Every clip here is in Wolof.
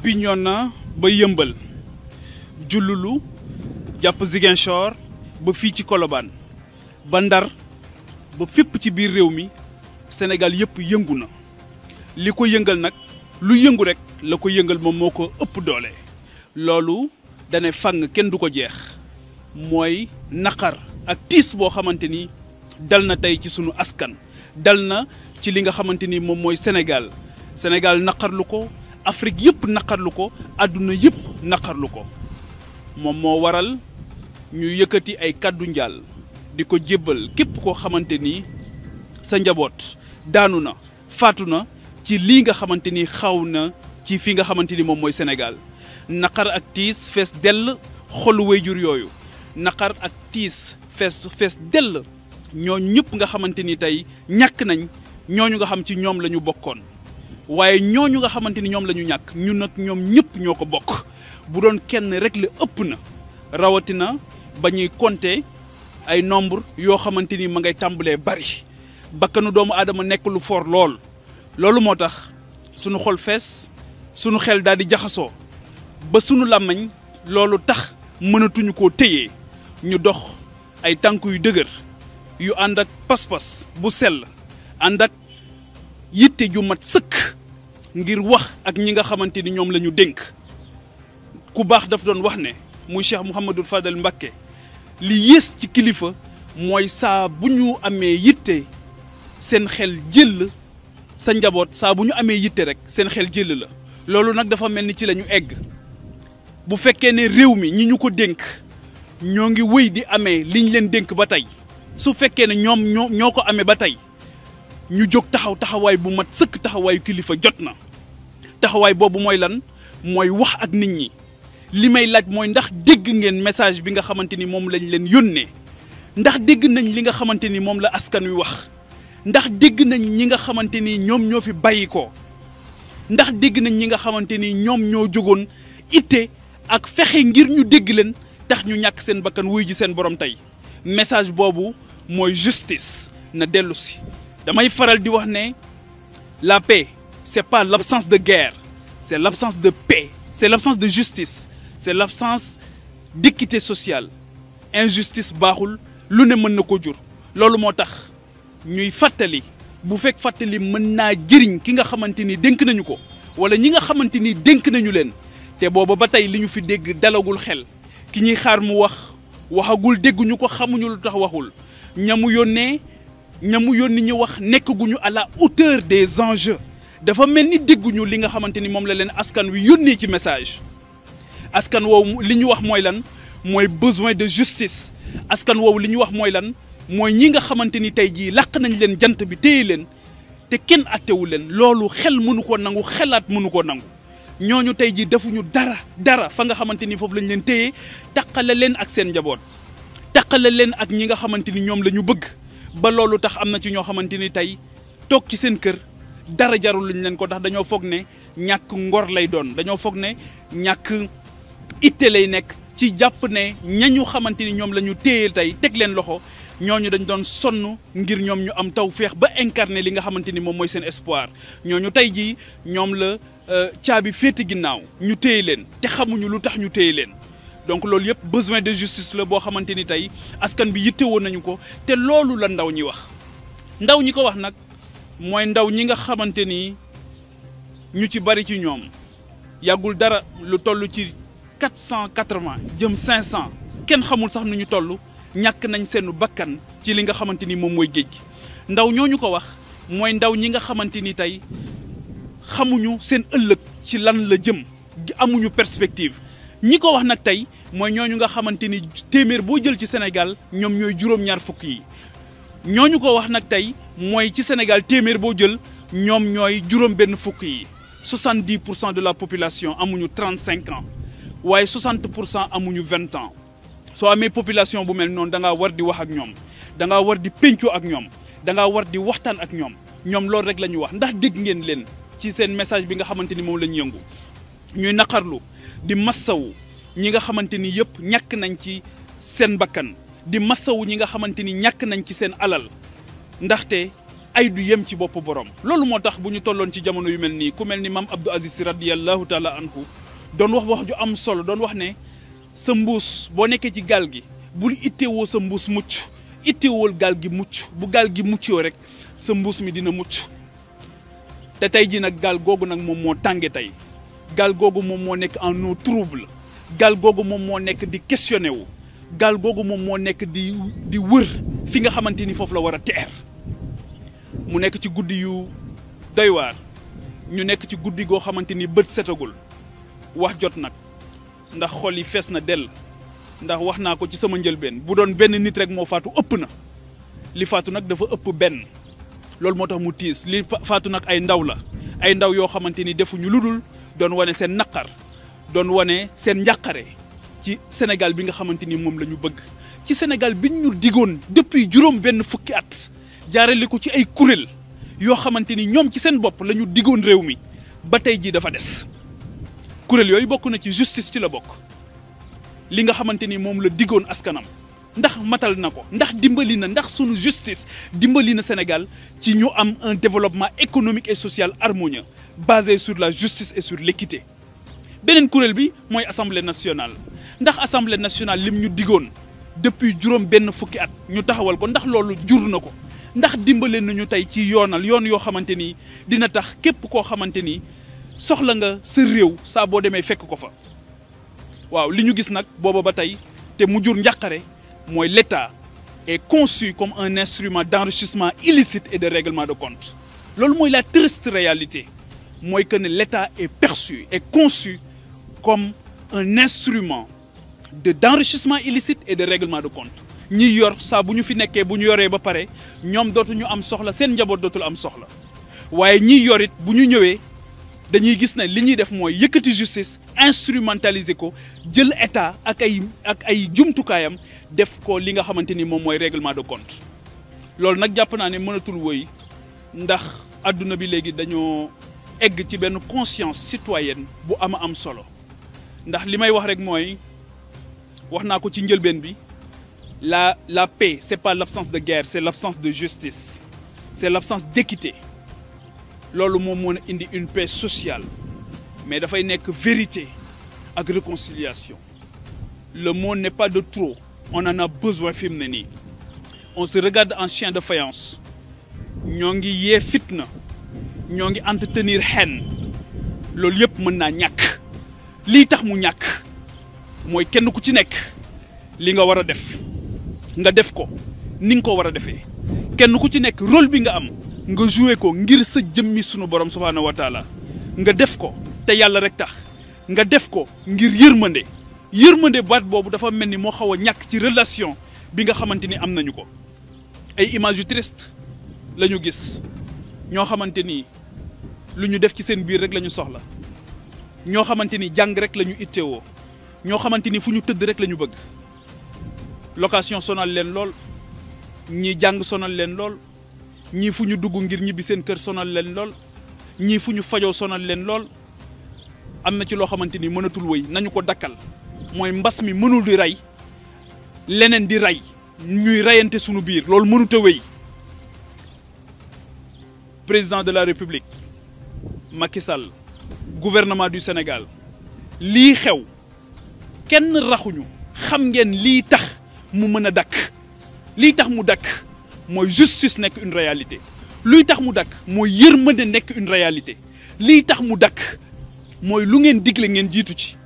Bignona ba Yeumbeul Diouloulou jàpp Ziguinchor ba fii ci Colobane ba Ndar ba fépp ci biir réew mi Sénégal yëpp yëngu na li ko yëngal nag lu yëngu rek la ko yëngal moom moo ko ëpp doole loolu dane fang kenn du ko jeex mooy naqar ak tiis boo xamante ni dal na tey ci sunu askan dal na ci li nga xamante ni moom mooy Sénégal naqarlu ko Afrique yëpp naqarlu ko àdduna yëpp naqarlu ko moom moo waral ñu yëkkati ay kàddu njaal di ko jébbal képp koo xamante ni sa njaboot daanu na faatu na ci lii nga xamante ni xaw na ci fi nga xamante ni moom mooy Sénégal naqar ak tiis fees dell xolu wayjur yooyu naqar ak tiis fees dell ñooñu ñëpp nga xamante ni tey ñàkk nañ ñooñu nga xam ci ñoom la ñu bokkoon waaye ñooñu nga xamante ni ñoom la ñu ñàkk ñun nag ñoom ñëpp ñoo ko bokk bu doon kenn rek la ëpp na rawatina ba ñuy compter ay nombre yoo xamante ni ma ngay tàmbalee bari bakkanu doomu aadama nekk lu fort loolu moo tax sunu xol fees sunu xel daal di jaxasoo ba sunu làmmiñ loolu tax mënatuñu koo téye ñu dox ay tànk yu dëgër yu ànd ak pas-pas bu sell ànd ak yitte ju mat sëkk ngir wax ak ñi nga xamante ni ñoom la ñu dénk ku baax daf doon wax ne muy Cheikh Mouhamadul Fadal Mbacké li yées ci kilifa mooy saa bu ñu amee yitte seen xel jël sa njaboot saa bu ñu amee yitte rek seen xel jël la loolu nag dafa mel ni ci la ñu egg bu fekkee ne réew mi ñi ñu ko dénk ñoo ngi wëy di amee liñ leen dénk ba tey su fekkee ne ñoo ko amee ba tey ñu jóg taxawaay bu mat sëkk taxawaayu kilifa jot na taxawaay boobu mooy lan mooy wax ak nit ñi li may laaj mooy ndax dégg ngeen message bi nga xamante ni moom lañ leen yónnee ndax dégg nañ li nga xamante ni moom la askan wi wax ndax dégg nañ ñi nga xamante ni ñoom ñoo fi bàyyi ko ndax dégg nañ ñi nga xamante ni ñoom ñoo jógoon itte ak fexe ngir ñu dégg leen tax ñu ñàkk seen bakkan wuy ji seen borom tey message boobu mooy justice na dellu si damay faral di wax ne la paix c'est pas l'absence de guerre c'est l'absence de paix c'est l'absence de justice c'est l'absence d'équité sociale injustice baaxul lu ne mën na ko jur loolu moo tax ñuy fàttali bu fekk fàttali mën naa jëriñ ki nga xamante ni dénk nañu ko wala ñi nga xamante ni dénk nañu leen te booba ba tey li ñu fi dégg dalagul xel ki ñuy xaar mu waxagul dégguñu ko xamuñu lu tax waxul ñamu yónni ñu wax nekkaguñu à la hauteur des enjeux dafa mel ni dégguñu li nga xamante ni moom la leen askan wi yónnee ci message askan woowu li ñu wax mooy lan mooy besoin de justice askan woowu li ñu wax mooy lan mooy ñi nga xamante ni tey jii làq nañ leen jant bi téye leen te kenn attewu leen loolu xel mënu ko nangu xelaat mënu ko nangu ñooñu tey jii defuñu dara fa nga xamante ni foofu lañ leen téye taqale leen ak seen njaboot taqale leen ak ñi nga xamante ni ñoom la ñu bëgg ba loolu tax am na ci ñoo xamante ni tey toog ci seen kër dara jarul luñ leen ko tax dañoo foog ne ñàkk ngor lay doon dañoo foog ne ñàkk itte lay nekk ci jàpp ne ñañu xamante ni ñoom la ñu téye tey teg leen loxo ñooñu dañ doon sonn ngir ñoom ñu am tawféex ba incarner li nga xamante ni moom mooy seen espoir ñooñu tey jii ñoom la caabi féete ginnaaw ñu téye leen te xamuñu lu tax ñu téye leen donc loolu yëpp besoin de justice la boo xamante ni tey askan bi yittewoo nañu ko te loolu la ndaw ñi wax ndaw ñi ko wax nag mooy ndaw ñi nga xamante ni ñu ci bari ci ñoom yàggul dara lu toll ci 480 jëm 500 kenn xamul sax nu ñu toll ñàkk nañ seenu bakkan ci li nga xamante ni moom mooy géej gi ndaw ñooñu ko wax mooy ndaw ñi nga xamante ni tey xamuñu seen ëllëg ci lan la jëm amuñu perspective ñi ko wax nag tey mooy ñooñu nga xamante ni téeméer boo jël ci Sénégal ñoom ñooy juróom-ñaar fukk yi ñooñu ko wax nag tey mooy ci Sénégal téeméer boo jël ñoom ñooy juróom benn fukk yi 70% de la population amuñu 35 ans waaye 60% amuñu 20 ans soo amee population bu mel noonu da ngaa war di wax ak ñoom da ngaa war di péncoo ak ñoom da ngaa war di waxtaan ak ñoom loolu rek la ñu wax ndax dégg ngeen leen ci seen message bi nga xamante ni moom la ñu yëngu ñuy naqarlu di massawu ñi nga xamante ni yëpp ñàkk nañ ci seen bakkan di massawu ñi nga xamante ni ñàkk nañ ci seen alal ndaxte ay du yem ci bopp borom. loolu moo tax bu ñu tolloon ci jamono yu mel nii ku mel ni maam Abdou Aziz Sy radiyallahu taala anhu doon wax ju am solo doon wax ne sa mbuus boo nekkee ci gaal gi bul ittewoo sa mbuus mucc ittewool gaal gi mucc bu gaal gi muccoo rek sa mbuus mi dina mucc. te tey ji nag gaal googu nag moom moo tànge tey gaal googu moom moo nekk en eau trouble gaal googu moom moo nekk di questionné wu gaal googu moom moo nekk di wër fi nga xamante ni foofu la war a teer. mu nekk ci guddi yu doy waar ñu nekk ci guddi goo xamante ni bët setagul wax jot nag ndax xol yi fees na dell ndax wax naa ko ci sama njëlbeen bu doon benn nit rek moo faatu ëpp na li faatu nag dafa ëpp benn loolu moo tax mu tiis li faatu nag ay ndaw la ay ndaw yoo xamante ni defuñu lu dul doon wane seen naqar doon wane seen njàqare ci Sénégal bi nga xamante ni moom la ñu bëgg ci Sénégal bi ñu digoon depuis juróom benn fukki at jaarale ko ci ay kuréel yoo xamante ni ñoom ci seen bopp la ñu digoon réew mi ba tey jii dafa des kuréel yooyu bokk na ci justice ci la bokk li nga xamante ni moom la digoon askanam ndax matal na ko ndax dimbali na ndax sunu justice dimbali na Sénégal ci ñu am un développement économique et social harmonieux basé sur la justice et sur l'équité. beneen kuréel bi mooy assemblée nationale ndax assemblée nationale lim ñu digoon depuis juróom benn fukki at ñu taxawal ko ndax loolu jur na ko ndax dimbale nañu tey ci yoon yoo xamante ni dina tax képp koo xamante ni soxla nga sa réew saa boo demee fekk ko fa. waaw li ñu gis nag booba ba tey te mu jur njàqare mooy l'État est conçu comme un instrument d'enrichissement illicite et de règlement de compte. loolu mooy la triste réalité mooy que ne l'État est perçu et conçu comme un instrument d'enrichissement illicite et de règlement de compte. ñi yor saa bu ñu fi nekkee bu ñu yoree ba pare ñoom dootuñu am soxla seen njaboot dootul am soxla waaye ñi yor it bu ñu ñëwee dañuy gis ne li ñuy def mooy yëkkati justice instrumentaliser ko jël état ak ay jumtukaayam def ko li nga xamante ni moom mooy règlement de compte. loolu nag jàpp naa ne mënatul woy ndax adduna bi léegi dañoo egg ci benn conscience citoyenne bu am solo ndax li may wax rek mooy wax naa ko ci njëlbeen bi. La paix, c'est pas l'absence de guerre, c'est l'absence de justice. C'est l'absence d'équité. Loolu moom moo indi une paix sociale. Mais dafay nekk vérité ak réconciliation. Le monde n'est pas de trop. On en a besoin fi mu ne nii. On se regarde en chien de faïence. ñoo ngi yee fitna. ñoo ngi entretenir haine. loolu yëpp mën naa ñàkk. lii tax mu ñàkk mooy kenn ku ci nekk li nga war a def. nga def ko ni nga ko war a defee kenn ku ci nekk rôle bi nga am nga joué ko ngir sa jëmmi sunu borom subhaanahu wa taala nga def ko te yàlla rek tax nga def ko ngir yërmande baat boobu dafa mel ni moo xaw a ñàkk ci relation bi nga xamante ni am nañu ko. ay images yu triste la ñu gis ñoo xamante ni lu ñu def ci seen biir rek la ñu soxla ñoo xamante ni jàng rek la ñu ittewoo ñoo xamante ni fu ñu tëdd rek la ñu bëgg. location sonal leen lool ñii jàng sonal leen lool ñii fu ñu dugg ngir ñibbi seen kër sonal leen lool ñii fu ñu fajoo sonal leen lool am na ci loo xamante ni mënatul wéy nañu ko dakkal mooy mbas mi mënul di rey leneen di rey ñuy reyante sunu biir loolu mënut a wéy. président de la République Macky Sall gouvernement du Sénégal lii xew kenn raxuñu xam ngeen lii tax mu mën a dakk lii tax mu dakk mooy justice nekk une réalité luy tax mu dakk mooy yërmande nekk une réalité lii tax mu dakk mooy lu ngeen digle ngeen jiitu ci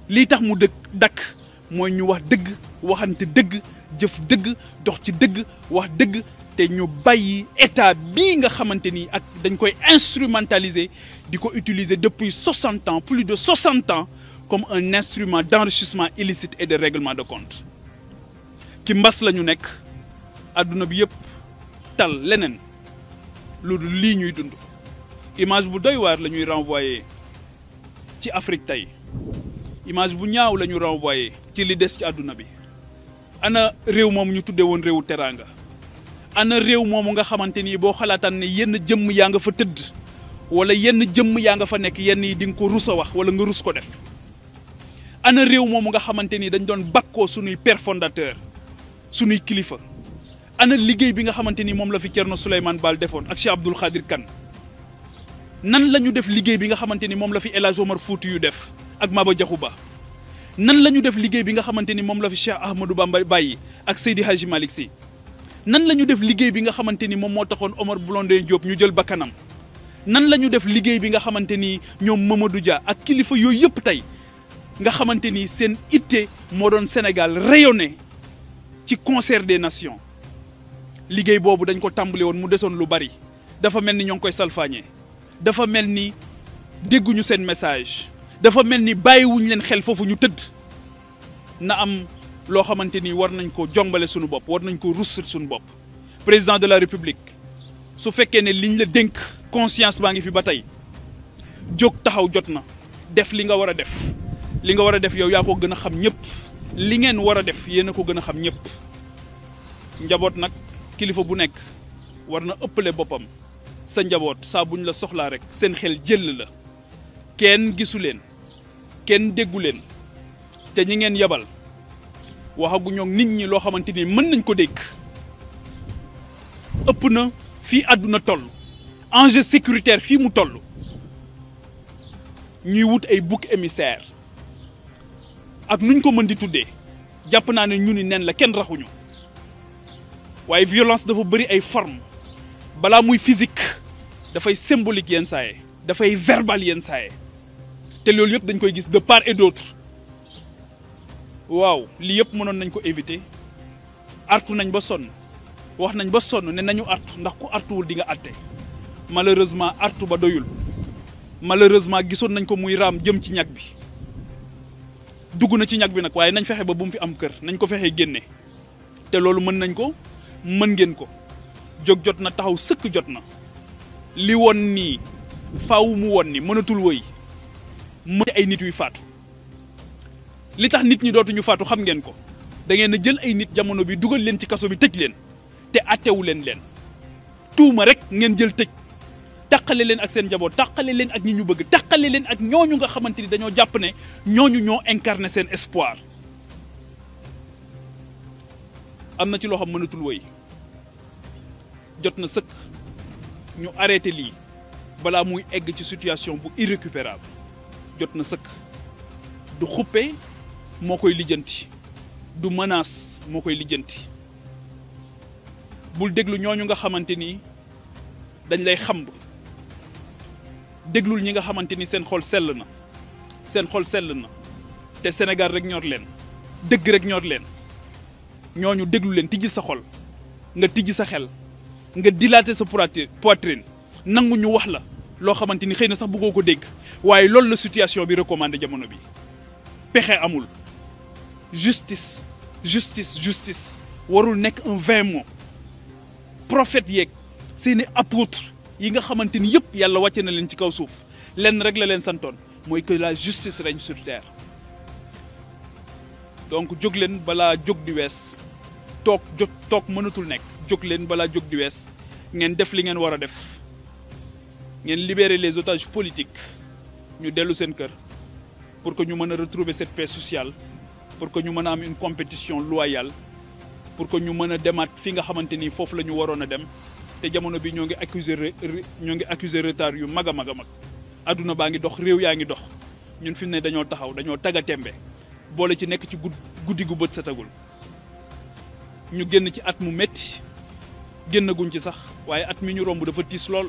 lii tax mu dakk mooy ñu wax dëgg waxante dëgg jëf dëgg dox ci dëgg wax dëgg te ñu bàyyi état bii nga xamante ni ak dañ koy instrumentaliser di ko utiliser depuis 60 ans plus de 60 ans comme un instrument d'enrichissement illicite et de règlement de compte. ci mbas la ñu nekk adduna bi yëpp tal leneen lu dul lii ñuy dund image bu doy waar la ñuy renvoyer ci Afrique tey image bu ñaaw la ñu renvoyer ci li des ci adduna bi ana réew moomu ñu tuddee woon réewu teraanga ana réew moomu nga xamante ni boo xalaataan ne yenn jëmm yaa nga fa tëdd wala yenn jëmm yaa nga fa nekk yenn yi di nga ko rus a wax wala nga rus ko def ana réew moomu nga xamante ni dañ doon bakkoo sunuy père fondateur sunuy kilifa ana liggéey bi nga xamante ni moom la fi Thierno Souleymane Baal defoon ak Cheikh Abdoul Khadir Kane nan la ñu def liggéey bi nga xamante ni moom la fi El Hadj Omar Fouti yu def ak Maba Diakhou Ba nan la ñu def liggéey bi nga xamante ni moom la fi Cheikh Ahmadou Bamba bàyyi ak Seydi Hadji Malick Sy nan la ñu def liggéey bi nga xamante ni moom moo taxoon Omar Blondin Diop ñu jël bakkanam nan la ñu def liggéey bi nga xamante ni ñoom Mamadou Dia ak kilifa yooyu yëpp tey nga xamante ni seen itte moo doon Sénégal rayonné ci concert des nations liggéey boobu dañ ko tàmbali woon mu desoon lu bari dafa mel ni ñoo ngi koy salfaañee dafa mel ni dégguñu seen message dafa mel ni bàyyiwuñ leen xel foofu ñu tëdd na am loo xamante ni war nañ ko jombale suñu bopp war nañ ko rus suñu bopp président de la république su fekkee ne liñ la dénk conscience baa ngi fi ba tey jóg taxaw jot na def li nga war a def li nga war a def yow yaa ko gën a xam ñëpp li ngeen war a def yéen a ko gën a xam ñëpp njaboot nag kilifa bu nekk war na ëppale boppam sa njaboot saa buñ la soxlaa rek seen xel jël la kenn gisu leen kenn déggu leen te ñi ngeen yabal waxaguñoo nit ñi loo xamante ni mën nañ ko dégg ëpp na fii àdduna toll enjeu sécuritaire fii mu toll ñuy wut ay bouc émissaire ak nuñ ko mën di tuddee jàpp naa ne ñu ni nen la kenn raxuñu waaye violence dafa bëri ay forme balaa muy physique dafay symbolique yenn saaye dafay verbal yenn saaye te loolu yëpp dañ koy gis de part et d'autre waaw lii yëpp mënoon nañ ko éviter artu nañ ba sonn wax nañ ba sonn ne nañu artu ndax ku artuwul di nga atte malheureusement artu ba doyul malheureusement gisoon nañ ko muy raam jëm ci ñag bi dugg na ci ñag bi nag waaye nañ fexe ba bu mu fi am kër nañ ko fexe génne te loolu mën nañ ko mën ngeen ko jóg jot na taxaw sëkk jot na li woon nii faaw mu woon ni mënatul woy mën ay nit yuy faatu li tax nit ñi dootuñu faatu xam ngeen ko da ngeen a jël ay nit jamono bi dugal leen ci kaso bi tëj leen te attewu leen tuuma rek ngeen jël tëj taqale leen ak seen njaboot taqale leen ak ñi ñu bëgg taqale leen ak ñooñu nga xamante ni dañoo jàpp ne ñooñu ñoo incarné seen espoir am na ci loo xam mënatul woy jot na sëkk ñu arrêté lii balaa muy egg ci situation bu irrécupérable jot na sëkk du xuppe moo koy lijjanti du menace moo koy lijjanti bul déglu ñooñu nga xamante ni dañ lay xamb déglul ñi nga xamante ni seen xol sell na te Sénégal rek ñor leen dëgg rek ñor leen ñooñu déglu leen tijji sa xol nga tijji sa xel nga dilater sa poitrine nangu ñu wax la loo xamante ni xëy na sax bëggoo ko dégg waaye loolu la situation bi recommandé jamono bi pexe amul justice warul nekk un vain mot prophète yeeg seeni apôtre yi nga xamante ni yëpp yàlla wàcce na leen ci kaw suuf lenn rek la leen santoon mooy que la justice règne sur terre donc jóg leen balaa jóg di wees toog mënatul nekk jóg leen balaa jóg di wees ngeen def li ngeen war a def ngeen libérer les otages politiques ñu dellu seen kër pour que ñu mën a retrouver cette paix sociale pour que ñu mën a am une compétition loyale pour que ñu mën a demaat fi nga xamante ni foofu la ñu waroon a dem te jamono bi ñoo ngi accuser retard yu mag a mag a mag adduna baa ngi dox réew yaa ngi dox ñun fi mu ne dañoo taxaw dañoo tagga tembe boole ci nekk ci guddi gu bët setagul ñu génn ci at mu metti génnaguñ ci sax waaye at mi ñu romb dafa tiis lool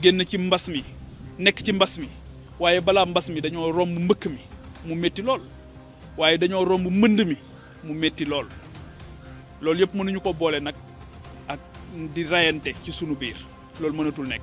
génn ci mbas mi nekk ci mbas mi waaye balaa mbas mi dañoo romb mbëkk mi mu metti lool waaye dañoo romb mbënd mi mu metti lool loolu yëpp mënuñu ko boole nag ak di rayante ci sunu biir loolu mënatul nekk